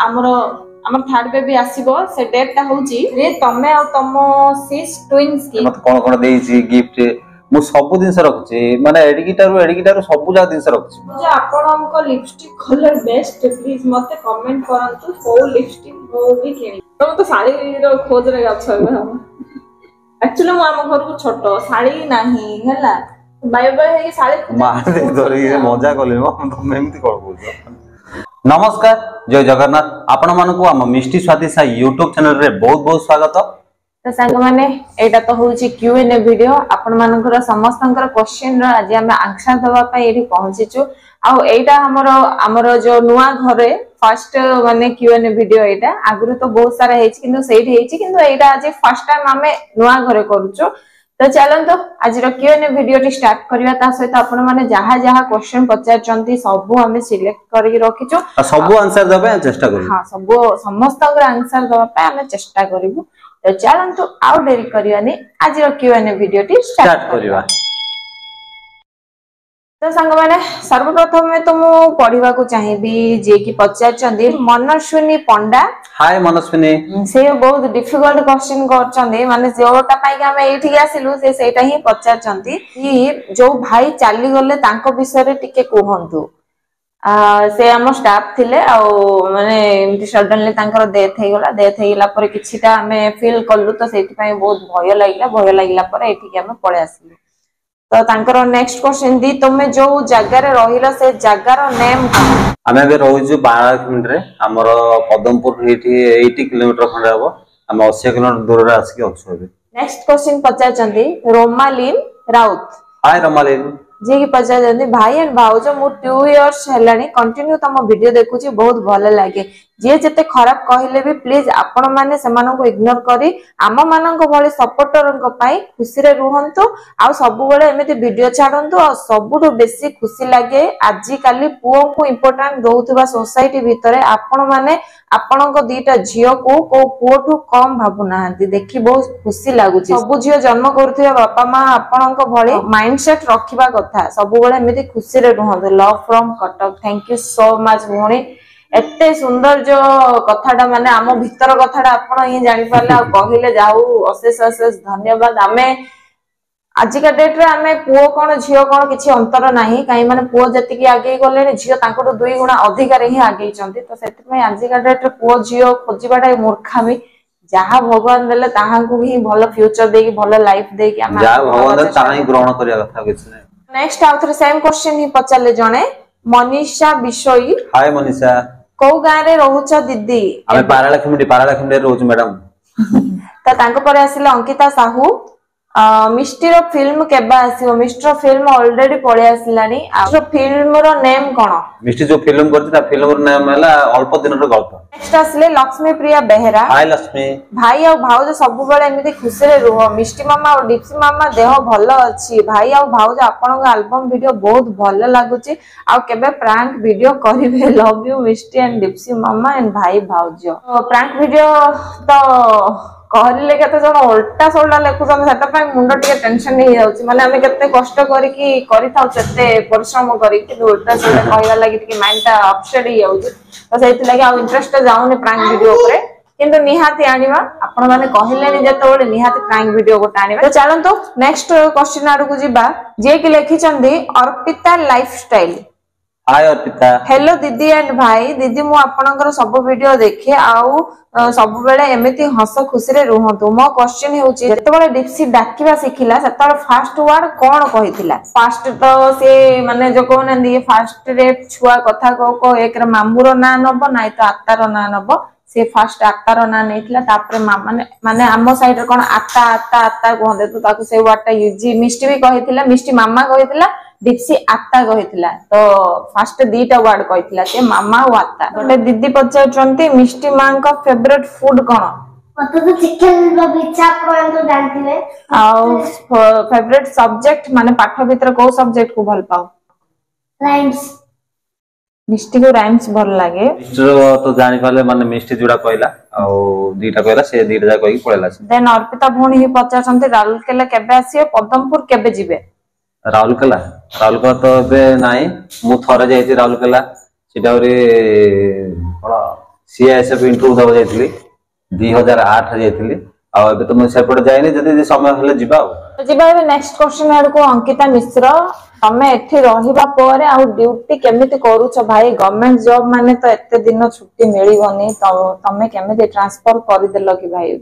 हमर हमर third baby आसीबो से डेट ता होउची रे तमे आ तम सिस ट्विन्स की मत कोन देइची गिफ्ट मु सब दिन से रखछि माने एडिगिटारु सब जा दिन से रखछि जे आपनक लिपस्टिक कलर बेस्ट प्लीज मते कमेंट करंतु को लिपस्टिक मो भी किनी तो तो साड़ी रो खोज रे गछ हम एक्चुअली मु हम घर को छोटो साड़ी नाही हैला बाय बाय हे साड़ी मार दे धरि मजा कले हम एमती कोन बोल नमस्कार जय जगन्नाथ आपण मानको हम मिष्टी स्वादिशा YouTube चैनल रे बहुत बहुत स्वागत तो संग माने एटा तो होउची Q&A वीडियो आपण मानकर समस्तंकर क्वेश्चन रो आज हम आंसर दवा पई एठी पहुंचीचु आ एटा हमर जो नुवा घरे फर्स्ट माने Q&A वीडियो एटा आगुरु तो बहुत सारा हेची किंतु सेठी हेची किंतु एटा आज फर्स्ट टाइम हमें नुवा घरे करूचु तो चलंतो आज रो Q&A वीडियो टी स्टार्ट करिया ता सहित आपण माने जहा जहा क्वेश्चन पचार चंती सब हमें सिलेक्ट करी रखिचो सब आंसर दबे चेष्टा करू हां सब समस्तंकर आंसर दवा पे हमें चेष्टा करिवु तो चलंतो आउ डेरी करियानी आज रो Q&A वीडियो टी स्टार्ट करिवा तो संग माने सर्वप्रथम में तो मु पढिबा को चाहिबी जे की पचार चंदी मनस्विनी पंडा हाय मनस्विनी से बहुत डिफिकल्ट क्वेश्चन करचंदी माने जोटा पाई हम एठी आसिलु से सेटा ही पचार चंदी कि जो भाई चाली गले तांको विषय रे टिके कहंतु से हम स्टाफ थिले आ माने एमती सडनली तांकर डेथ हे गेला पर किछिटा हमें फील करलु तो सेठी पई बहुत भय लागिला पर एठी के हम पळे आसिलु तो तांकर नेक्स्ट क्वेश्चन दी तुमे जो जगह रे रहिला से जगह रो नेम आमे बे रहउजु 12 किलोमीटर रे हमर पदमपुर एठी 80 किलोमीटर खंडे हबो हम 80 किलोमीटर दूर रे आसी अछु अबे नेक्स्ट क्वेश्चन पचार चंदी रोमालिन राउत हाय रोमालिन जे की पचार चंदी भाई एंड भाउजो मु 2 इयर्स हेलानी कंटिन्यू तम वीडियो देखुची बहुत भले लागे जे जते खराब कहिले भी प्लीज आपण माने समान को इग्नोर करी आम मानन को भले सपोर्टर को पाई खुशी रे रहंतु आ सब बेले एमिति वीडियो छाडंतु आ सबुठु बेसी खुशी लागे आजि काली पुओ को इंपोर्टेंट दोउथबा सोसाइटी भितरे आपण माने आपण को दीटा झियो को पुओठु कम भाबु नाहंती देखि बहुत खुशी लागुची सब झियो जन्म करथिबा बापा मां आपण को भले माइंडसेट रखिबा कथा सब बेले एमिति खुशी रे रहंतु love from Cuttack thank you so much भोणी एते सुंदर जो कथाटा माने आम भीतर कथाटा आपण ही जानि पाले आ कहिले जाऊ अशेष अशेष धन्यवाद आमे आज का डेट रे आमे पुओ कोन झियो कोन किछि अंतर नाही काई माने पुओ जति की आगे गले झियो तांको 2 गुणा अधिकार ही आगे चंती तो सेति में आज का डेट रे पुओ झियो खोजिबाटा मूर्खामी जहा भगवान देले ताहा को ही भलो फ्यूचर देकी भलो लाइफ देकी आमे जा भगवान ताहा ही ग्रहण करिया कथा किछि नै नेक्स्ट आउथरे सेम क्वेश्चन ही पचाले जणे मनीषा बिशोई हाय मनीषा को गाँ रे रहउछ दीदी आमे पारालाखिमडी रहउछ मैडम त तांको पर आसिले अंकिता साहू मिस्टी रो फिल्म केबा आसीओ मिस्टर फिल्म ऑलरेडी पळे आसिलानी आ फिल्म रो नेम कोन मिस्टी जो फिल्म करती ता फिल्म रो नेम हला अल्प दिन रो गल्प नेक्स्ट आसिले लक्ष्मी प्रिया बेहरा हाय लक्ष्मी भाई आ भाउज सब बेले एमिति खुशी रे रहो मिस्टी मामा और डिप्सी मामा देह भलो अछि भाई आ भाउज आपन को एल्बम वीडियो बहुत भलो लागुची आ केबे प्रैंक वीडियो करिवे love you Misty and Dipsy मामा एंड भाई भाउज प्रैंक वीडियो तो कहले केते जण उल्टा सोल्टा लेखुछन सेटा पय मुंड टिके टेंशन नै जाउची माने हमें केते कष्ट करी की थाउ सेते परिश्रम करी कि उल्टा सोल्टा कहला लागि टिके माइंड ता अपसेट ही जाउची तो सेति लागि आ इंटरेस्ट जाउनी प्रैंक वीडियो ऊपर किंतु निहाती आनिबा आपण माने कहले नि जते ओले निहाती प्रैंक वीडियो को आनिबा तो चलंतो नेक्स्ट क्वेश्चन आडू को जिबा जे की लेखि चंदी अर्पिता लाइफस्टाइल हाय अर्पिता हेलो दीदी एंड भाई दीदी मु आपनकर सब वीडियो देखे आउ सब बेले एमिति हस खुशी रे रहंतु मो क्वेश्चन हेउची जते बेले डिप्सी डाकिबा सिखिला सेतर फास्ट वर्ड कोन कहिथिला फास्ट तो से माने जो कोन दी फास्ट रे छुआ कथा को एक रे मामुरो ना नबो नाइ तो आत्तारो ना नबो से फास्ट आत्तारो ना नेथिला तापरे माने आमो साइड रे कोन आत्ता आत्ता आत्ता कहंदे तो ताकू से वर्डटा यूजी मिष्टी भी कहिथिला मिष्टी मामा कहिथिला डिप्सी आत्ता कहिथिला तो फास्ट दीटा वर्ड कहिथिला से मामा और आत्ता गोटे दीदी पचारचंती मिष्टी मां का फेवरेट फूड कोन मत तो चिकन रो बिचा कोन तो जानथिले आ फेवरेट सब्जेक्ट माने पाठ भीतर को सब्जेक्ट को भल पाओ राइम्स मिष्टी को राइम्स भल लागे मिस्टर तो जानि पाले माने मिष्टी जुडा कहला आ दीटा कहला से दीटा जा कहि पळेला देन अर्पिता भोणी ही पचारचंती राउरकेला केबे आसीए पदमपुर केबे जिबे राउरकेला तो बे नाही मु थरे जाईती राउरकेला सिटावरी सीआईएसएफ इंटरव्यू दबा जाइतली 2008 रे जाइतली आ एबे तो मैं सेपट जाइनी जदी समय हेले जिबा तो जिबा एबे नेक्स्ट क्वेश्चन आड़को अंकिता मिश्र तमे एठी रहिबा परे आ ड्यूटी केमिति करूछ भाई गवर्नमेंट जॉब माने तो एते दिन छुट्टी मिलिबनी तो तमे केमिति ट्रांसफर करि देलो कि भाई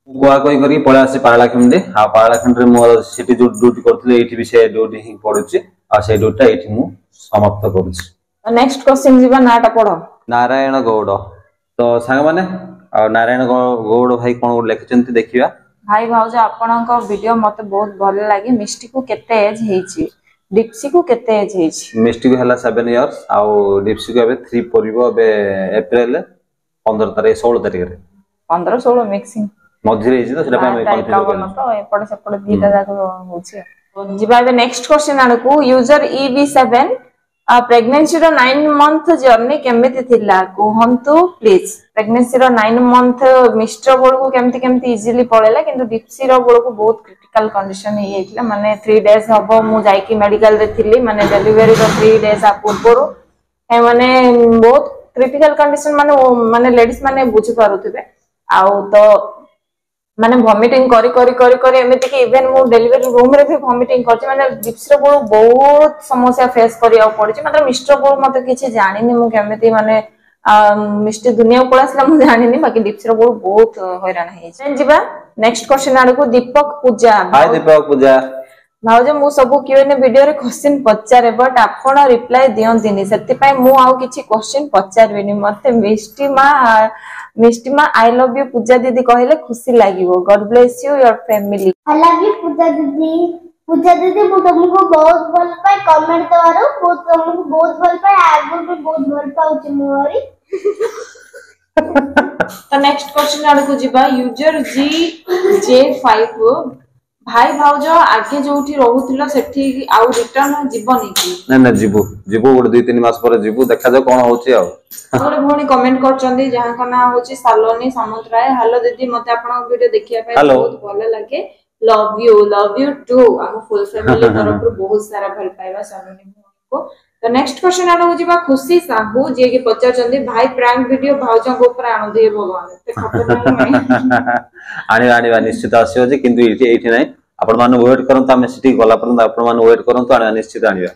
गोवा कोई करी पळा से पारलाखंडे आ पारलाखंड रे मो सिटी जो ड्यूटी करथले एठी भी से ड्यूटी ही पडुची आ से ड्यूटी एठी मु समाप्त करूची नेक्स्ट क्वेश्चन जीवा नाटा पढो नारायण गौड़ तो सांग माने नारायण गौड़ भाई कोन लिखचंती देखिबा भाई भाउज आपनक वीडियो मते बहुत भल लागे मिष्टी को केते एज हेची डिप्सी को केते एज हेची मिष्टी को हला 7 इयर्स आ डिप्सी को एबे 3 परिबो एबे अप्रैल 15 तारिख 16 तारिख रे 15 16 मिक्सिंग मझिरे हेची तो सेटा पे कंफ्यूज करन तो एपड सेपड दीटा जाको होची जिबा एबे नेक्स्ट क्वेश्चन आनकू यूजर EV7 प्रेगनेंसी रो 9 मंथ जर्नी केमिति थिला कहंतु प्लीज प्रेगनेंसी रो 9 मंथ मिस्टर बोल को केमिति इजीली पळेला किंतु डिप्सी रो बोल को बहुत क्रिटिकल कंडीशन हे हेतला माने 3 डेज हबो मु जाई की मेडिकल रे थिली माने डिलीवरी रो 3 डेज आ पूर्वरो ए माने बहुत क्रिटिकल कंडीशन माने लेडीज माने बुझी पारुथिबे आउ तो माने वॉमिटिंग करी एमिति कि इवन मु डिलीवरी रूम रे भी वॉमिटिंग करछि माने डिप्सी रो बहुत समस्या फेस करिया पड़छि मात्र मिस्टर बोल मते किछि जानिनी मु केमिति माने मिस्टर दुनिया पळासला मु जानिनी बाकी डिप्सी रो बहुत हैरान हे छै जिबा नेक्स्ट क्वेश्चन आडको दीपक पूजा हाय दीपक पूजा भाउज मु सबु क्यूएनए वीडियो रे क्वेश्चन पचारे बट आपण रिप्लाई दियंतिनी सेति पय मु आउ किछि क्वेश्चन पचारबिनी मते मिष्टी मा आई लव यू पूजा दीदी कहले खुशी लागिवो god bless you your family I love you Puja दीदी मु तुमको बहुत भल पाए कमेंट करो मु तुमको बहुत भल पाए आगु भी बहुत भल पाउची मोरी तो नेक्स्ट क्वेश्चन आडको जिबा यूजर GJ5 भाई भाउज आगे जोठी रहउतिलो सेठी आउ रिटर्न जीवनी की ना जीवो गोटे 2-3 मास पर जीवो देखा जाय कोन होची आ गोटे भोनी कमेंट करचंदी जहां का ना होची सालोनी समुद्राय हेलो दीदी मते आपन वीडियो देखिया पाए बहुत भले लागे लव यू टू हम फुल फैमिली तरफ बहुत सारा भल पाइबा सालोनी को तो नेक्स्ट क्वेश्चन आनो जिबा खुशी साहू जे के पचारचंदी भाई प्रैंक वीडियो भाउजों को ऊपर आनो दे भगवान ते खबर आनी निश्चित आसी जे किंतु एठी नै आपण मान वेट करन त हम सिटी गला पर आपण मान वेट करन त आनी निश्चित आनिबा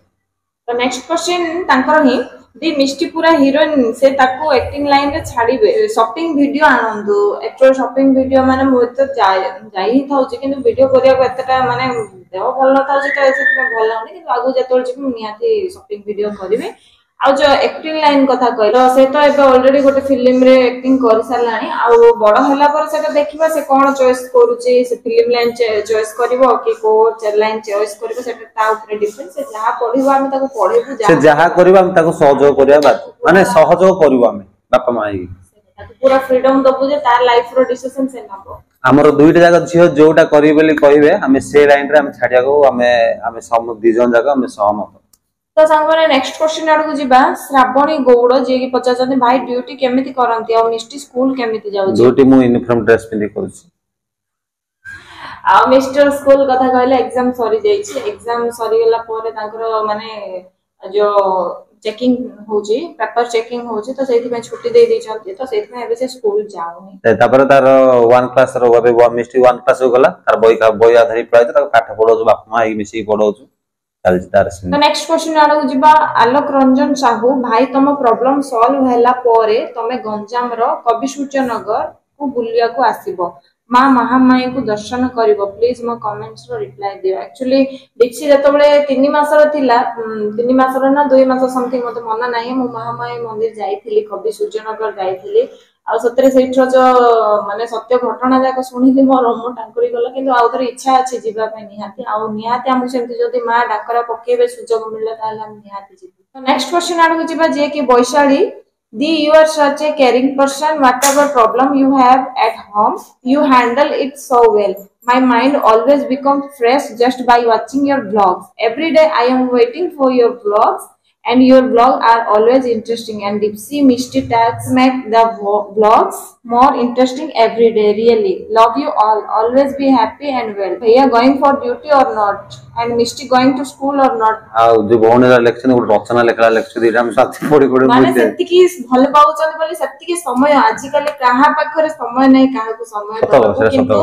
तो नेक्स्ट क्वेश्चन तांकर ही दी मिष्टी पूरा हीरोइन से ताको एक्टिंग लाइन रे छाडीबे शॉपिंग वीडियो आनंदु एक्चुअल शॉपिंग वीडियो माने मु तो जाई ही थाउ किंतु वीडियो करिया को एतटा माने देह भल न थाउ जे से भल होनी किंतु आगु जेतोल जे नियाती शॉपिंग वीडियो करिवे आ जो एक्टिंग लाइन कथा कहलो से तो एबे ऑलरेडी गोटे फिल्म रे एक्टिंग कर सालानी आ बड़ होला पर सेटा देखिबा से कोन चॉइस करूची से फिल्म लाइन चॉइस करबो कि को लाइन चॉइस करबो सेटा ता ऊपर डिपेंड से जहा पढिबो हम ताको पढिबो से जहा करबो हम ताको सहयोग करिया बात माने सहयोग करबो हम बापा माई ताको पूरा फ्रीडम दबु जे तार लाइफ रो डिसीजन से नबो हमर दुईटा जगह झियो जोटा करी बोली कहिबे हम से लाइन रे हम छाडिया को हम सम दिजन जगह हम सहमत तो सांगने नेक्स्ट क्वेश्चन आडको जिबा श्रावणी गौड़ जे कि पचाचने भाई ड्यूटी केमिति करंती आ मिष्टी स्कूल केमिति जाउ ड्यूटी मु यूनिफॉर्म ड्रेस पिंदी करूची आ मिस्टर स्कूल कथा कहले एग्जाम सरी जाईची एग्जाम सरी गेला परे तांकर माने जो चेकिंग होची पेपर चेकिंग होची तो सेति में छुट्टी दे दी छथि तो सेति में एबे से स्कूल जाउनी तापर तार 1 क्लास रो एबे मिष्टी 1 क्लास हो गला तार बय आधारी पढाई त पाठ पढौछु बाप मां एक मिसी पढौछु तो नेक्स्ट क्वेश्चन आडो जिबा आलोक रंजन साहू भाई तम प्रॉब्लम सॉल्व हैला परे तमे गंजाम रो कवि सूर्य नगर को बुलिया को आसीबो मां महामाई को दर्शन करिवो प्लीज मो कमेंट्स रो रिप्लाई दियो एक्चुअली डिक्सी जतबळे 3 मास रो थिला 3 मास रो ना 2 मास समथिंग मते मना नाही मो महामाई मंदिर जाईथिली कवि सूर्य नगर जाईथिली आ सतरे सेठरो जो माने सत्य घटना जाक सुनिली मोर रोम टांकुरी गला किंतु आ उधर इच्छा अछि जीवा पे निहाती आ निहाती हम सेमति जदी मां डाकरा पकेबे सुजोग मिलला ताले हम निहाती जीव तो नेक्स्ट क्वेश्चन आडको जीवा जे कि वैशाली दी you are such a caring person whatever problem you have at home you handle it so well my mind always becomes fresh just by watching your vlogs every day I am waiting for your vlogs and your vlog are always interesting, and Dipsy Mishti tags make the vlogs more interesting every day. Really love you all. Always be happy and well. Bhaiya going for duty or not, and Mishti going to school or not? जो भौणी lecture गोटे रचना लेखा lecture दीटा हम साथी पड़ी पड़ी माने सेतिकी भल पाउछन बोली सेतिकी समय आजिकल काहा पाखरे समय नै काहा को समय दबो, किंतु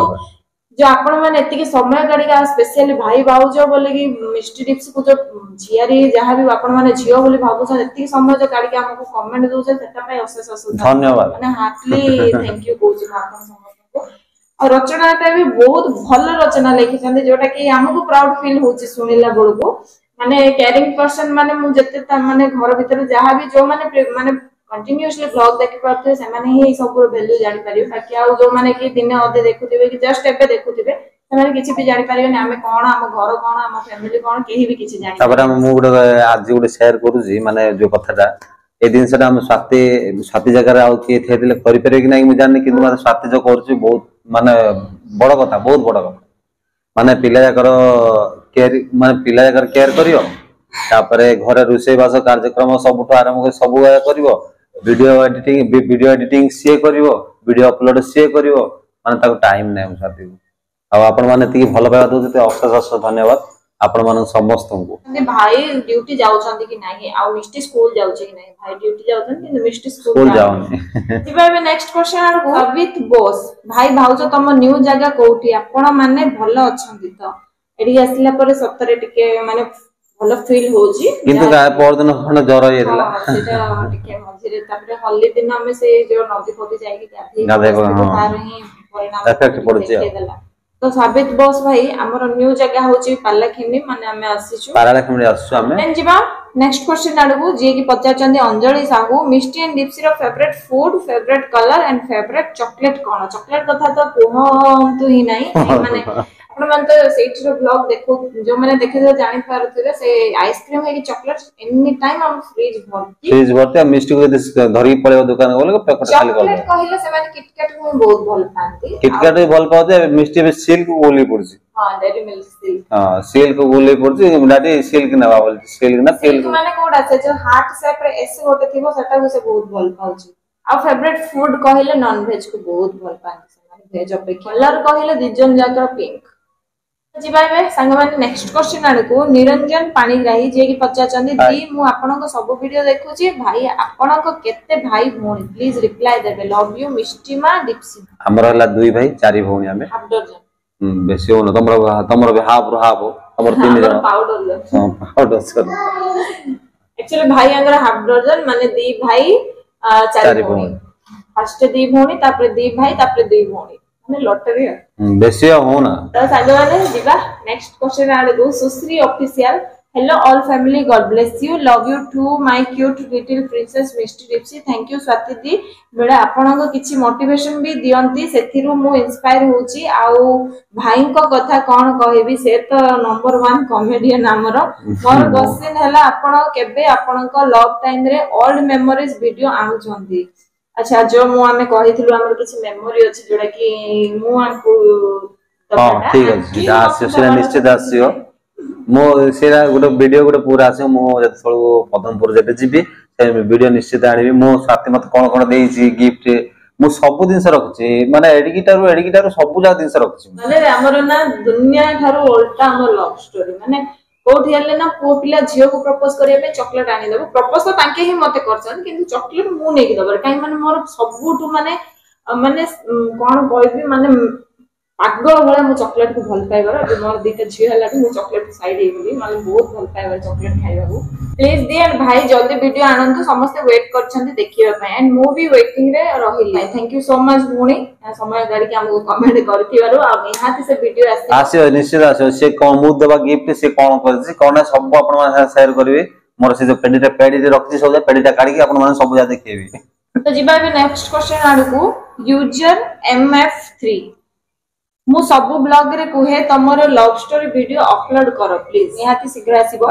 जो आपण माने एतिकी समय गाड़िका स्पेशली भाई भाउजो बोले कि मिस्टी डिप्स को जो झियारी जहाँ भी आपण माने झियो बोली भाबुछन एतिकी समय जो गाड़िका हमको कमेंट दोछन सेटा पय अशेष अशेष धन्यवाद माने हार्टली थैंक यू कोची आपण समस्त को। और रचनाटा भी बहुत भल रचना लिखि छन जोटा कि हमको प्राउड फील होची सुनिला बळको, माने केयरिंग पर्सन माने मु जते माने घर भीतर जहाँ भी जो माने कंटिन्यूअसली ब्लॉग देखि पारथे से माने ही सब वैल्यू जानि परिबे। बाकी आ जो माने कि दिन अधे देखुथिबे कि जस्ट एबे देखुथिबे ସେମାନେ କିଛି ବି ଜାଣି ପାରିବେନି ଆମେ କଣ, ଆମ ଘର କଣ, ଆମ ଫ୍ୟାମିଲି कौन केही भी किछि जानि। तापर हम मु गुडे आज गुडे शेयर करूजी माने जो कथाटा ए दिनसटा हम स्वाति जगह रे आउ के थेदिले करि परबे कि नै मु जाननी, किंतु माने स्वाति जो करछि बहुत माने बड़ कथा, बहुत बड़ कथा। माने पिला जाकर केयर माने पिला जाकर केयर करियो, तापरे घरे रुसै बास कार्यक्रम सबुठ आरंभ कर सब करिवो, वीडियो एडिटिंग सी करिवो, वीडियो अपलोड सी करिवो, माने ताको टाइम नै साथी। आ आपण माने ती भल पाइबा दोते अशेष अशेष धन्यवाद आपण मान समस्त को। भाई ड्यूटी जाउछंती कि नाही आ मिस्टी स्कूल जाउछी कि नाही, भाई ड्यूटी जाउछन कि मिस्टी स्कूल जाउनी। जिबाबे नेक्स्ट क्वेश्चन आरो अवित बोस भाई भाउजो तम न्यू जगह कोठी आपण माने भल अछंती त एडी आसिला पर सतरे टिके माने भल फील होजी, किंतु का पर दिन खण जर येला सेटा टिके मझिरे तापरे हल्ली दिन हम से जो नदी खोदी जाई कि गाधे तार ही परिणाम इफेक्ट पड़छि। तो साबित बॉस भाई हमर न्यू जगह होची पालाखिनी माने हमें आसीछु पालाखिनी आसछु हमें देन जिबा नेक्स्ट क्वेश्चन आडगु जे कि पचाचंदी अंजलि साहू मिस्टी एंड डिप्सी रो favourite food, favourite colour and favourite chocolate कोन? चॉकलेट कथा तो कहंतु ही नाही माने आपण मन तो सेट रो ब्लॉग देखो जो माने देखे जो जानि पारथिले से आइसक्रीम है कि चॉकलेट एनी टाइम हम फ्रिज भरती मिस्टी को धरी पळे दुकान बोले पैकेट खाली कर चॉकलेट कहिले से माने किटकैट को बहुत भल पांती, किटकैट भी भल पाउते मिस्टी भी सिल्क गोली पड़सी। हां डेरी मिल्क सिल्क, हां सिल्क गोली पड़सी डाटी सिल्क नवा बोल सिल्क ना सिल्क माने कोडा से जो हार्ट शेप रे एस गोटे थिबो सेटा को से बहुत भल पाउची। आ फेवरेट फूड कहिले नॉन वेज को बहुत भल पांती से माने वेज अपेक्षा। कलर कहिले दिजन जाकर पिंक। जिबाबे संग माने नेक्स्ट क्वेश्चन आडको निरंजन पाणीग्राही जे कि पचाचंदी दी मु आपनको सब वीडियो देखुची भाई आपनको केते भाई भौणी प्लीज रिप्लाई देबे। लव यू मिष्टिमा डिप्सी। हमरा हला दुई भाई चारि भौणी हमें हाफ डजन बेसी हो न तमरो भी हाफ रो हाफ हमर तीन जन पाउडर हां पाउडर सर एक्चुअली भाई अंगर हाफ डजन माने दी भाई चारि भौणी, फर्स्ट दी भौणी तापर दी भाई तापर दी भौणी माने लॉटरी है बेसी हो ना। तो सागो माने जिबा नेक्स्ट क्वेश्चन आडगो Sushree official hello all family god bless you love you too my cute little princess Misti Dipsy thank you Swati दी बेडा आपनको किछि मोटिवेशन भी दियंती सेथिरु मु इंस्पायर होची। आउ भाई को कथा कोन कहबी से तो नंबर 1 कॉमेडियन हमरो मोर क्वेश्चन हला आपण केबे आपनको लव टाइम रे ओल्ड मेमोरीज वीडियो आनु चंदी? अच्छा जो मु हमें कहिथिलु हमर किछि मेमोरी अछि जोडा कि मु आंकु हां ठीक अछि दास्य सेरा निश्चित आसियो मो सेरा गुडो वीडियो गुडो पूरा आसे मो जत सळु पदमपुर जते जिबी से वीडियो निश्चित आनिबी। मो स्वाति मत कोन कोन देइछि गिफ्ट मु सब दिन से रखछि माने एडिगिटारु सब जा दिन से रखछि माने हमर ना दुनिया थारु उल्टा हमर लव स्टोरी माने कोठी हले ना पो पिला झियो को प्रपोज करिया पे चॉकलेट आनी देबो प्रपोज तो तांके ही मते करछन किंतु चॉकलेट मु नेकी दबर काई माने मोर सबुटु माने माने कोन कहबी माने पागल भले मु चॉकलेट को भल पाइबर मोर दिटा झियो हला मु चॉकलेट साइड हे बोली माने बहुत भल पाइबर चॉकलेट खाइबाबू प्लीज दी एंड भाई जल्दी वीडियो आनंतु समस्त वेट करछन्ती देखिबा पय एंड मु भी वेटिंग रे रहिली। थैंक यू सो मच भूणी समय गाड़ी के हमको कमेंट करथिबारु आ निहाती से वीडियो आसी निश्चित आसी से कोन मु देबा गिफ्ट से कोन करछि कोन सब आपण मान शेयर करबे मोर से जो पेडी रखछि सब पेडीटा काढी के आपण मान सब जा देखिबे। तो जिबा भी नेक्स्ट क्वेश्चन आडकू यूजर MF3 मु सब ब्लॉग रे कोहे तमरो लव स्टोरी वीडियो अपलोड करो प्लीज निहाती शीघ्र आसीबो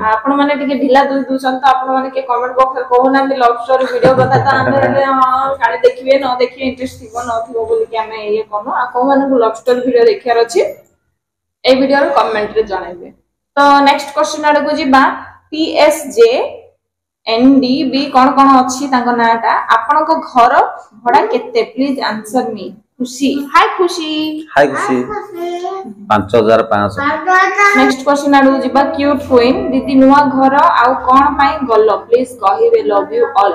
आपण माने टिके ढिला दुई दुसन त आपण माने के कमेंट बॉक्स रे कहू ना लव स्टोरी वीडियो कथा त आमे हां काले देखिबे न देखिए इंटरेस्ट थिबो न थिबो बोली के हमें ये कोनो आ को माने लव स्टोरी वीडियो देखियार अछि ए वीडियो रे कमेंट रे जणाइबे। तो नेक्स्ट क्वेश्चन आडको जिबा PSJ NDB कौन अच्छी नाटा आपण घर भड़ा केते प्लीज आंसर मी खुशी हाय खुशी 5500 नेक्स्ट क्वेश्चन आडू जिबा क्यूट क्वीन दीदी नुआ घर आउ कौन पाई गलो प्लीज कहिबे लव यू ऑल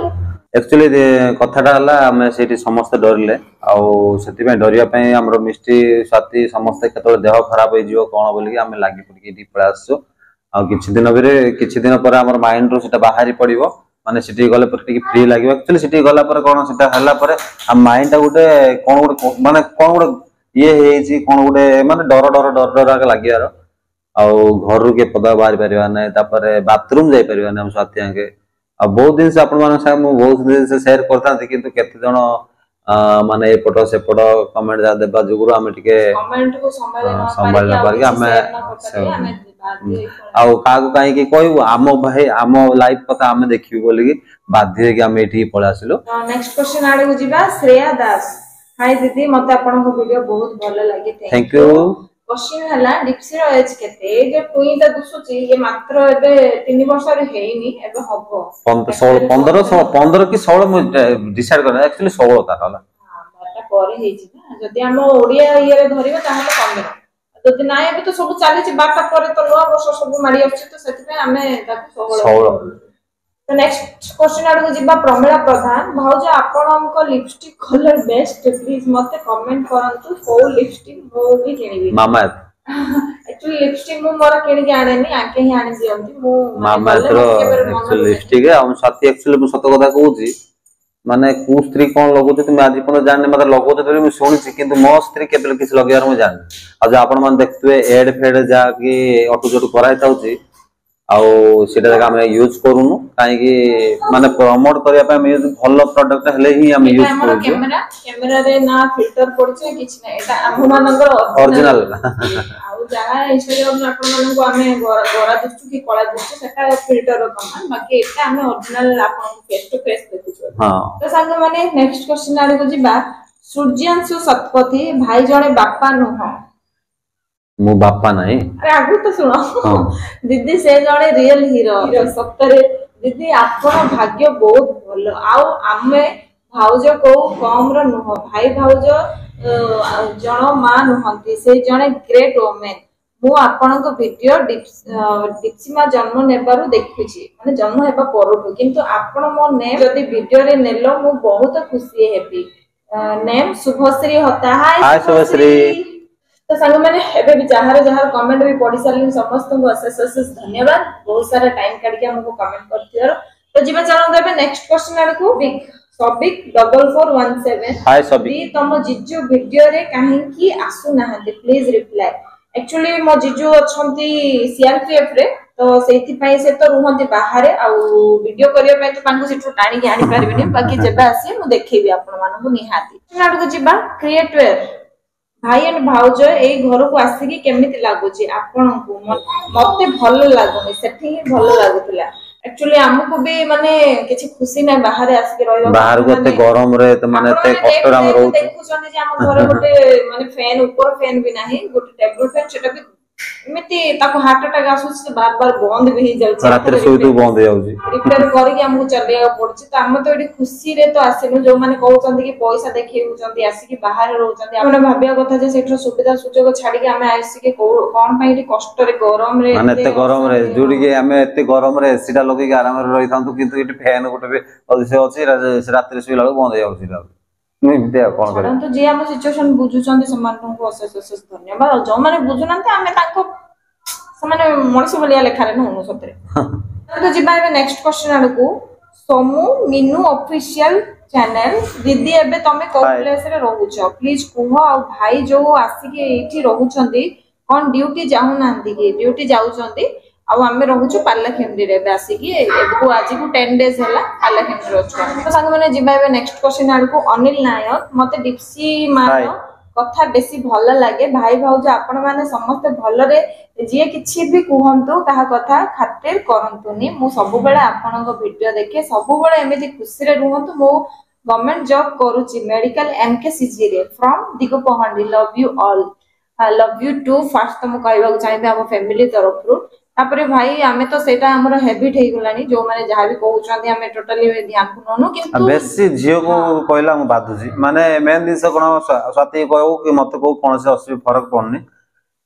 एक्चुअली कथाटा हला हमें सेठी समस्त डरले आउ सेति पे डरिया पे हमरो मिस्टी साथी समस्त केतो देह खराब होई जिवो कोन बोली कि हमें लागि पड़ी कि पळा आसो आ किछि दिन पर हमर माइंड रो सेटा बाहरी पड़िबो माने सिटी गले पर टिक फ्री लागिबो एक्चुअली सिटी गला पर कोन सेटा हला पर हम माइंड टा गुटे कोन गुटे माने कोन गुटे ये हेछि कोन गुटे माने डर डर डर डर लागियार आ घर रो के पदा बाहर परिवा नै तापर बाथरूम जाई परिवा नै हम साथी आके आ बहुत दिन से आपण मान साथ बहुत दिन से शेयर करता किंतु केते जण माने एपट सेपट कमेंट जा देबा जुगुरो हम टिके कमेंट को संभाल ना पारके हमें आउ कागु काई कि कहबो आम भाई आम लाइफ कथा हमें देखियो बोली कि बाध्य कि हम एठी पळा आसिलो नेक्स्ट क्वेश्चन आडे को जिबा श्रेया दास हाय दीदी मते आपन को वीडियो बहुत भलो लागे थैंक यू क्वेश्चन हला डिप्सी रो एज केते जे टुईटा दुसुची ये मात्र एबे 3 वर्ष रे हेइनी एबे हबो 15 कि 16 मु डिसाइड करना एक्चुअली 16 ता हला हां बाटा परे हेछि ना जदी हम ओडिया ईए रे धरिबा ताहले 15 जदी नाय एबे तो सब चालीछि बाटा परे तो नवा वर्ष सब माडी आछि तो सेति पे हमें ताकू 16 तो नेक्स्ट क्वेश्चन आडू जिबा प्रमिला प्रधान भाउज आपनक लिपस्टिक कलर बेस्ट प्लीज मते कमेंट करंतु को लिपस्टिक मो भी किनिबी मामा एक्चुअली लिपस्टिक मो मोरा किनि के आनेनी आके ही आनि दियंती मो मामा तो एक्चुअली लिपस्टिक हम साथी एक्चुअली मु सत कथा कहूची माने को स्त्री कोन लगोते तुम आज पण जाने मतलब लगोते तो मु सुनिछि किंतु मो स्त्री केबल किछ लगियार मु जाने आज आपण मान देखतुए एड फेड जा कि ऑटो जोट कराय ताउची आउ सेटा जगह हम यूज करूनु काहे कि माने प्रमोट करिया पे हम यूज भलो प्रोडक्ट हेले ही हम यूज करू कैमरा रे ना फिल्टर पड़छे किछ ना एटा हम मानकर ओरिजिनल आउ जहा इंस्टाग्राम में आपण मानन को हमें गोरा दिसु कि कला दिसु सेटा फिल्टर रो कमान बाकी एटा हमें ओरिजिनल आपण फेस टू फेस देखुछु हां तो संग माने नेक्स्ट क्वेश्चन आरे को जिबा सूर्यांशु सतपथी भाई जणे बापा नुह मु बापा नाही अरे आगु तो सुनो दीदी से जणे रियल हीरो सत्तरे दीदी आपण भाग्य बहुत भलो आउ आमे भाउज को कम रो नुह भाई भाउज जण मा नुहंती से जणे ग्रेट वुमेन मु आपण को वीडियो डिप्सीमा जन्म नेबारु देखुची माने जन्म हेबा परठु किंतु आपण मो नेम जदी वीडियो रे नेलो मु बहुत खुशी हेबी नेम शुभश्री होता है हाय शुभश्री तो संग मैंने एबे भी जहार कमेंट भी पढ़ी सारली समस्त को अशेष धन्यवाद बहुत सारा टाइम काढ के हमको कमेंट करथियो तो जीवा चलो एबे नेक्स्ट क्वेश्चन आड़ को बिग सबिक 4417 हाय सबिक तुम जीजू वीडियो रे काहे की आसु नाहंती प्लीज रिप्लाई एक्चुअली मो जीजू अछंती सीआरपीएफ रे तो सेति पई से तो रुहंती बाहर आ वीडियो करिया पई तो तांको सिटू टाणी के आनी परबिनी बाकी जेबे आसी मु देखेबी आपण मानन को निहाती आड़ को जीवा क्रिएटवेयर भाई एंड भाउज ए घर को आसी कि केमिति लागुची आपण को मते भलो लागुनी सेठी ही भलो लागुतला एक्चुअली हमको भी माने किछि खुशी नै बाहर आसी के रहबा बाहर को ते गरम रे त माने ते कष्ट हम रहू देखु जने जे हम घर गोटे माने फैन ऊपर फैन भी नाही गोटे टेबल फैन सेटा भी एमिति ताको हार्ट अटैक आसुछ बार बार बंद भी हो जाउछ रात रे सोइतु बंद हो जाउछ रिपेयर करी के हमको चलिया पड़छ त हम तो एडी खुशी रे तो आसेनु जो माने कहउचंदी कि पैसा देखि होचंदी आसी कि बाहर रहउचंदी आपण भाबिया कथा जे सेठो सुविधा सुजोग छाडी के हमें आसी के कोन पई एडी कष्ट रे गरम रे माने एते गरम रे जुडी के हमें एते गरम रे एसीटा लगे के आराम रे रही थांतु किंतु एटी फैन गोटे भी से अछि रात रे सोइला बंद हो जाउछ नहीं दे कोन करे तो जे हम सिचुएशन बुझुचंदी समान को अशेष धन्यवाद जो माने बुझुनंते हमें ताको समान मनुष्य बोलिया लेखा रे न सतरे तो जिबा एबे नेक्स्ट क्वेश्चन आड़ को सोमू मीनू ऑफिशियल चैनल दीदी एबे तमे को प्लेस रे रहउछो प्लीज कुहो आ भाई जो आसी के एठी रहउछंदी कोन ड्यूटी जाउ नांदी के ड्यूटी जाउछंदी आ हमें रहउछु पार्लाखेमडी रे एबे आसी के एबको आज को 10 डेज होला पार्लाखेमडी रे छु तो संग माने जिबा एबे नेक्स्ट क्वेश्चन आड़ को अनिल नायक मते डिप्सी मानो कथा बेसी भल लगे भाई भाउज आपण माने समस्त भल रे जे किछि भी कुहंतु ताहा कथा खातिर करंतुनी मु सब बेले आपन को वीडियो देखे सब बेले एमिति खुशी रे रहंतु मु गवर्नमेंट जॉब करूची मेडिकल एमकेसीजी रे from Digapahandi love you all love you too first तो मु कहबा को चाहिबे हम फैमिली तरफ रु तापरे भाई आमे तो सेटा हमर हैबिट हे गलानी जो माने जहा भी कहउछंदी आमे टोटली ध्यान को ननु किंतु बेसी झियो को कहला मु बाधुजी माने मेन दिस कोन स्वाति कहू कि मते को कोन से असुबि फरक पड़नी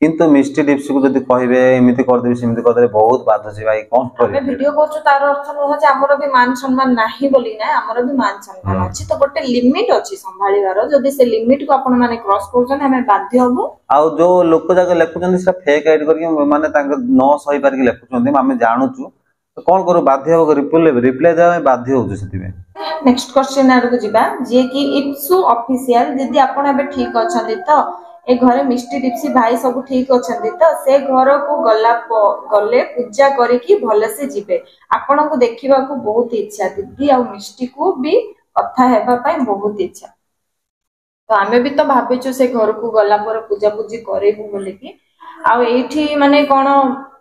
किंतु मिस्टी डिप्स को जदी कहिबे एमिति कर देबी सिमिति कर दे बहुत बाधुजी भाई कोन करे वीडियो करछु तार अर्थ न जे हमर भी मान सम्मान नाही बोली ना हमर भी मान सम्मान अछि तो गोटे लिमिट अछि संभाळीवार जदी से लिमिट को आपण माने क्रॉस करछन हमें बाध्य हबो आ जो लोक जाके लेखुचंदी से फेक आईडी करके माने तांग न सही पार के लेखुचंदी हमें जानूछु तो कोन करू बाध्य हो रिप्लाई देबा में बाध्य होछु सेति में नेक्स्ट क्वेश्चन आर को जिबा जे कि इप्सु ऑफिशियल जदी आपण अबे ठीक अछंदी तो ए घरे मिष्टी डिप्सी भाई सब ठीक अछंदी तो से घर को गले पूजा करिकी भले से जिबे आपण को देखिबा को बहुत इच्छा दीदी आ मिष्टी को भी कथा हेबा पई बहुत इच्छा तो आमे भी तो भाबेछु से घर को गला पर पूजा पूजी करेबु बोले कि आ एठी माने कोन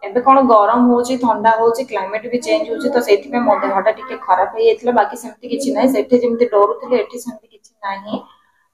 एबे कोन गरम होची ठंडा होची क्लाइमेट भी चेंज होची तो सेठी में मो देहटा टिके खराब हे येतला बाकी सेमति किछि नै सेठी जेमति डरुतले एठी सेमति किछि नाही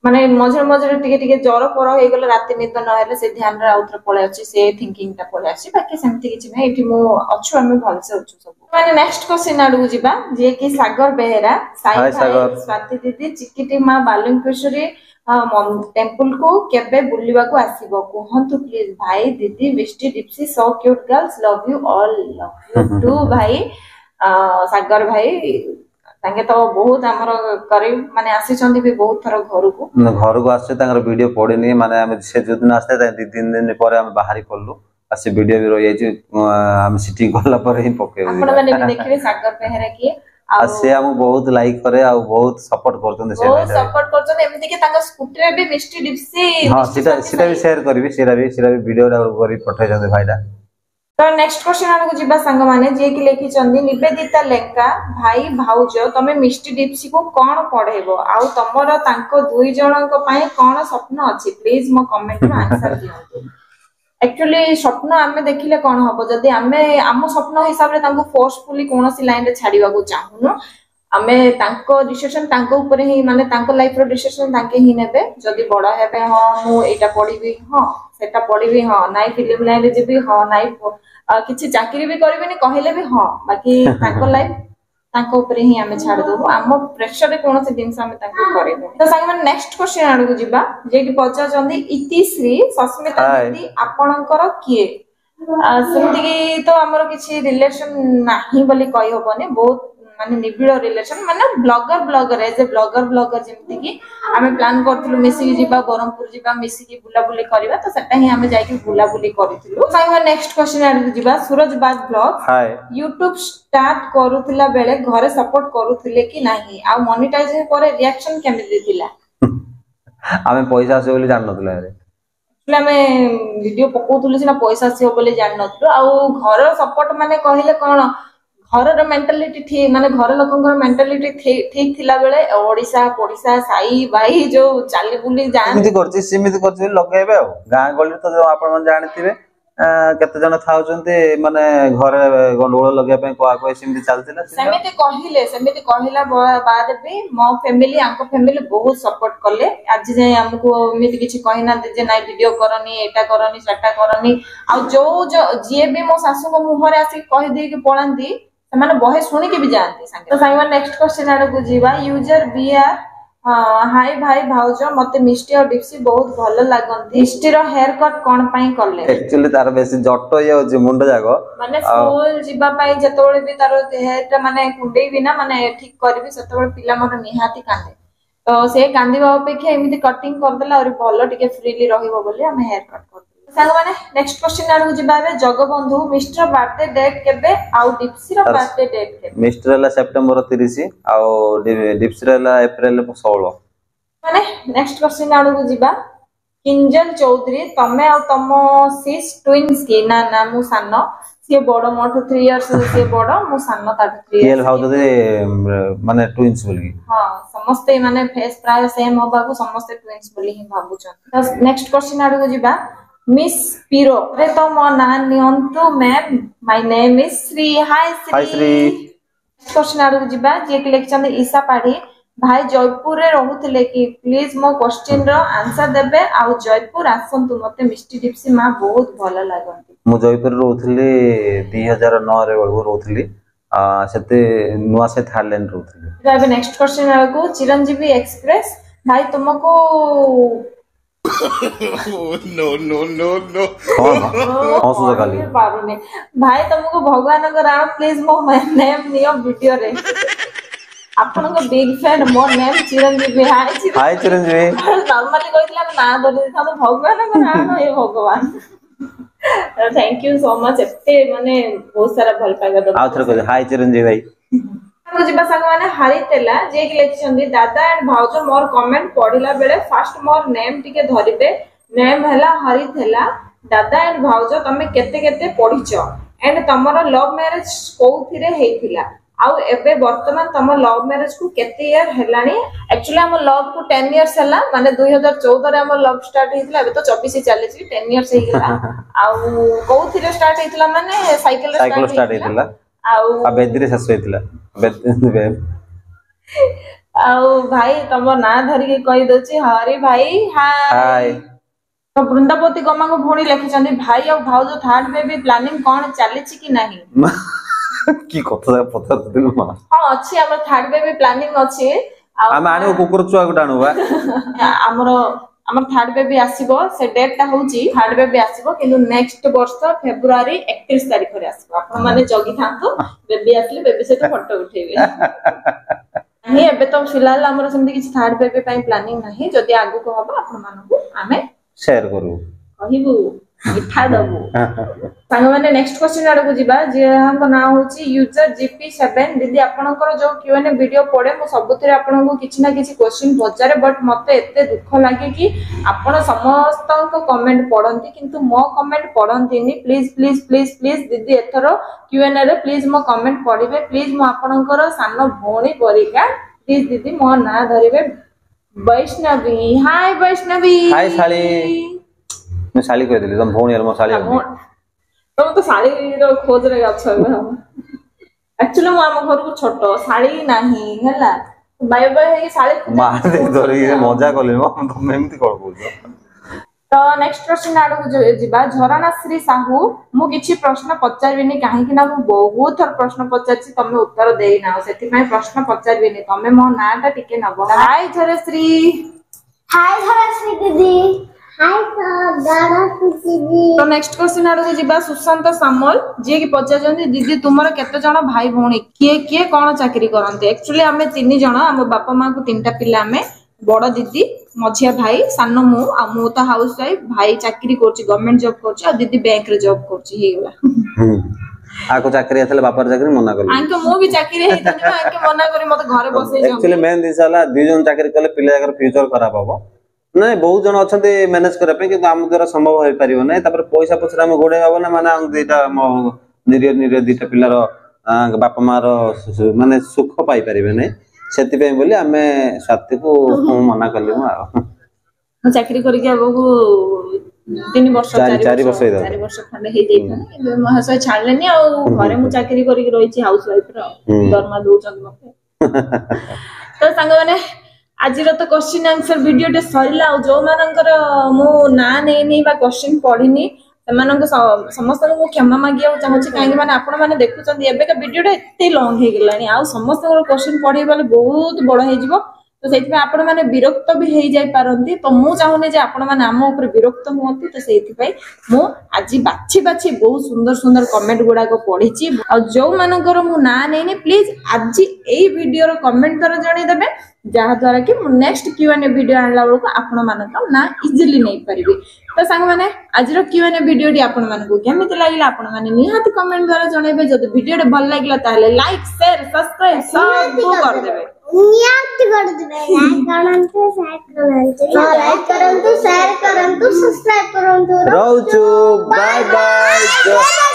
माने मझे मझे टिके टिके जर पर हे गेल राति निद न हेले से ध्यान रा उतर पळे अछि से थिंकिंग ता पळे अछि बाकी सेमति किछि नै एठी मो अछु हम भल से अछु सब माने नेक्स्ट क्वेश्चन आडू जिबा जे कि सागर बेहेरा साई स्वाति दीदी चिकिटी मां बालंकेश्वरी टेम्पल को केबे बुलिबा को आसीबो कहंतु प्लीज भाई दीदी Misti Dipsy so cute girls love you all love you too भाई सागर भाई तांगे तो बहुत हमर करीब माने आसीचंदी भी बहुत थर घर को आसे तांगर वीडियो पड़ेनी माने हम से जदिन आस्ते ता 2-3 दिन पर हम बाहरी पल्लू आसे वीडियो भी रहि जाई हम सिटिंग करला पर ही पके आपण माने भी देखिबे सागर पेहरा की आ से हम बहुत लाइक करे आ बहुत सपोर्ट करतन से बहुत सपोर्ट करतन एमति के तांगा स्कूटी रे भी मिष्टी डिप्सी हां सीटा भी शेयर करबी सीरा भी वीडियो रा करी पठै जंदे भाईडा तो नेक्स्ट क्वेश्चन आनको जिबा संग माने जे कि लेखि चंदी निवेदिता लेंका भाई भाउज तमे मिष्टी डिप्सी को कोन पढेबो आ तमरो तांको दुई जनक पई कोन स्वप्न अछि प्लीज मो कमेंट में आंसर दियंतु एक्चुअली स्वप्न आमे देखिले कोन हबो जदी आमे आम स्वप्न हिसाब रे तांको फोर्सफुली कोनोसी लाइन रे छाडीबा को चाहुनो आमे तांको डिसिजन तांको ऊपर ही माने तांको लाइफ रो डिसिजन तांके ही नेबे जदी बडा हेबे हां मु एटा पढिबी हां सेटा पढिबी हां नाइ फिल्म लाइन रे जेबी हां नाइ किछि चाकरी भी करबेनी कहले भी हां बाकी तांको लाइफ तांको ऊपर ही आमे छाड दो आम प्रेशर रे कोनोसी दिनस आमे तांको करेबे तो संग माने नेक्स्ट क्वेश्चन आडू जिबा जे कि पचा चंदी इतिश्री सस्मिता दीदी आपणकर किए सेमति की तो हमर किछि रिलेशन नाही बोली कहि होबनी बहुत माने निबिड़ रिलेशन माने ब्लॉगर एज ए ब्लॉगर जेमति की हमें प्लान करथिलु मिसी जिबा बरमपुर जिबा मिसी की बुला बुली करबा तो सेटा ही हमें जाई की बुला बुली करथिलु साइमा नेक्स्ट क्वेश्चन आडू जिबा सूरजबाज ब्लॉग हाय YouTube स्टार्ट करूथिला बेले घरे सपोर्ट करूथिले कि नाही आ मोनेटाइजेशन करे रिएक्शन केमि दिथिला हमें पैसा से बोली जान नथला रे हमें वीडियो पकोथुलु सिना पैसा से बोली जान नथलो आ घर सपोर्ट माने कहिले कोन घर मेंटालिटी ठीक माने घर लोकंकर मेंटालिटी ठीक थिला बेले ओडिसा पोडिसा साई भाई जो चाली बुली जान सिमिति करछि लगेबे गां गली तो आपण मन जानथिबे केते जन थाउचंती माने घरे गंडोळ लगे पे कोआ कोइ सिमिति चलतिला सेमिति कहिला बाद भी मो फैमिली आंको फैमिली बहुत सपोर्ट करले आज जे हमको एमिति किछि कहिना जे नाइ वीडियो करनी एटा करनी सेटा करनी आ जो जे भी मो सासु को मुहरे आसी कहि दे के पळांती माने बहे सुनी के भी जानती संगे तो साइमन नेक्स्ट क्वेश्चन आडो को जीवा यूजर बीआर हाय भाई भाउजो मते मिष्टी और डिप्सी बहुत भलो लागंती मिष्टी रो हेयर कट कोन पई करले एक्चुअली तार बेसी जट्टो ये होची मुंड जागो माने स्कूल जीवा पई जतोळे भी तार हेयर ता माने कुंडई भी ना माने ठीक करबी सतोळे पिला मोर निहाती कांदे तो से कांदीबा अपेक्षा एमिति कटिंग कर देला और भलो टिके फ्रीली रहिबो बोली हम हेयर कट कर संग माने नेक्स्ट क्वेश्चन आडू जिबाबे जगबंधु मिस्टर बर्थडे डेट केबे आउ डिप्सी रो बर्थडे डेट केबे मिस्टर ला सितंबर 30 आउ डिप्सी ला अप्रैल 16 माने नेक्स्ट क्वेश्चन आडू जिबा किंजल चौधरी तमे आ तमो सिस ट्विन्स की ना मु सानो से बडो मोठो 3 इयर्स से बडो मु सानो ता 3 इयर्स भाउ दे माने ट्विन्स बोली हां समस्त माने फेस प्राय सेम होबाकू समस्त ट्विन्स बोली ही भाबु छन नेक्स्ट क्वेश्चन आडू जिबा मिस पीरो रे तो मो ना नियंतु ma'am my name is Shree hi Shree question आडू जिबा जे के लेक्चर ईसा पाड़ी भाई जयपुर रे रहुथिले कि प्लीज मो क्वेश्चन रो आंसर देबे आ जयपुर आसंतु मते मिष्टी डिप्सी मां बहुत भलो लागंती मु जयपुर रहउथिली 2009 रे रहउथिली सेते नुआ से थाईलैंड रहउथिली। अब नेक्स्ट क्वेश्चन आगो चिरंजीवी एक्सप्रेस भाई तुमको नो नो नो नो हसुस खाली पारुने भाई तुमको भगवान को राम प्लीज मो नेम नियो वीडियो रे आपन को बिग फैन मोर name Chiranjeevi hi Chiranjeevi normally कहतिला ना बोली था भगवान को नाम हे भगवान थैंक यू सो मच एते माने बहुत सारा भल पाएगा तो आ थर कह हाय चिरंजीवी भाई जिबा संग माने हारितेला जे कि लेखिसंदी दादा एंड भाउजो मोर कमेंट पढिला बेले फर्स्ट मोर नेम टिके धरिबे नेम हला हारितेला दादा एंड भाउजो तमे केते केते पढिचो एंड तमरो लव मैरिज कोउथिरे हेइथिला आउ एबे वर्तमान तम लव मैरिज को केते इयर हेलानी एक्चुअली हम लव को 10 इयर्स हला माने 2014 रे हम लव स्टार्ट हेइथिला एबे तो 24 चले छी 10 इयर्स हे गेला आउ कोउथिरे स्टार्ट हेइथिला माने साइकिल स्टार्ट हेइथिला आ बेदरे सस हेइथिला आउ भाई तम ना धरि के कहि दोची हरि भाई हाय तो वृंदावती गमा को भोणी लेखिचंदी भाई और भाउजो थर्ड बेबी प्लानिंग कोन चली छी कि नाही की कथा पता दिलु मा हां अछि हमर थर्ड बेबी प्लानिंग अछि हम आने कुकुर चुआ गुटा नुवा हमर थर्ड बेबी आसीबो से डेट ता होउची थर्ड बेबी आसीबो किंतु नेक्स्ट वर्ष फेब्रुवारी 31 तारिख रे आसीबो आपण माने जगी थांतो बेबी आसले बेबी से तो फोटो उठेबे नहीं एबे तो फिलहाल हमर सेमति किछ थर्ड बेबी पई प्लानिंग नाही जदी आगु को हबो आपण मानकु आमे शेयर करू कहिबु मिठा दबु संग माने नेक्स्ट क्वेश्चन आडको जिबा जे हमको नाम होची यूजर GP7 दीदी आपनकर जो Q&A वीडियो पड़े मो सबुतरे आपन को किछ ना किछ क्वेश्चन पचारे बट मते एते दुख लागे कि आपन समस्त को कमेंट पढंती किंतु मो कमेंट पढंतीनी प्लीज प्लीज प्लीज प्लीज दीदी एथरो Q&A रे प्लीज मो कमेंट पढिबे प्लीज मो आपनकर सान भोणी परिका प्लीज दीदी मो ना धरिबे वैष्णवी हाय वैष्णवी हाय साली मैं साली कह देली तुम भौणी मो साली तुम तो साली रो खोज रे गछ एक्चुअली मो हम घर को छोटो साली नाही हैला बाय बाय हे साली मार दे धरी मजा करले मो तुम एमती कर बोलछो तो नेक्स्ट क्वेश्चन आडो जिबा झरना श्री साहू मु किछि प्रश्न पचारबिनी काहे कि ना मु बहुत थर प्रश्न पचारछि तमे उत्तर देई ना सेति पय प्रश्न पचारबिनी तमे मो नाटा टिके नबो हाय झरश्री दीदी हाय तो नेक्स्ट क्वेश्चन आडो जिबा सुशांत सामल जे कि पचारजंती दीदी तुमरो केते जण भाई भौणी किए कोन चाकरी करंते एक्चुअली हमें 3 जण हम बापा मां को 3टा पिला हमें बड़ दीदी मझिया भाई सान मु आ मु तो हाउस वाइफ भाई चाकरी करछि गवर्नमेंट जॉब करछि आ दीदी बैंक रे जॉब करछि हे गेला आको चाकरी आथले बापर चाकरी मना करले आंके मु भी चाकरी हे तने आंके मना करी मते घरे बसै जाऊ एक्चुअली मेन दिस वाला 2 जन चाकरी करले पिला जाकर फ्यूचर खराब हबो नहीं बहुत जन अच्छे मैनेज करने कि आम द्वारा संभव हो पार ना पैसा पछरे आम गोड़े हम ना माने दीटा निरीह निरीह दीटा पिलार बापा मार माने सुख पाई पारे नहीं से बोली आम स्वाति को मना कलु चाकरी करके आगो 3 वर्ष 4 वर्ष खंडे हे जाइथा महाशय छाड़लेनी आ घरे मु चाकरी करके रही हाउस वाइफ रो दरमा दोचन मते तो संग माने आज तो क्वेश्चन आंसर वीडियो टे सरिला जो मानकर मु ना नै बा क्वेश्चन पढिनी समस्त को क्षमा मागिया चाहूँ कहीं मैंने आपण मैंने देखुं एबे वीडियो एते लॉन्ग हो गलानी आ समस्त क्वेश्चन पढ़े बहुत बड़ हो तो से आपण मैंने विरक्त भी हो जाई पारंती तो मु चाहूनी जे आपण मैंने आम ऊपर विरक्त हुंती तो से मु आज बाछी बाछी बहुत सुंदर सुंदर कमेंट गुड़ाक पढ़ी आ जो मानकर मु ना नै प्लीज आज यही वीडियो कमेंट द्वारा जनईदेवे जहा द्वारा कि नेक्स्ट Q&A वीडियो आनला बेलको आपण मानक ना इजीली नै परिबे तो संग माने आज रो Q&A वीडियो डी आपण मानक केमिति लागिला आपण माने निहात कमेंट द्वारा जणैबे जदि वीडियो डी भल लागिला ताले लाइक शेयर सब्सक्राइब सब कर देबे निहात कर देबे लाइक करंतु शेयर करंतु सब्सक्राइब करंतु रहउछु बाय बाय।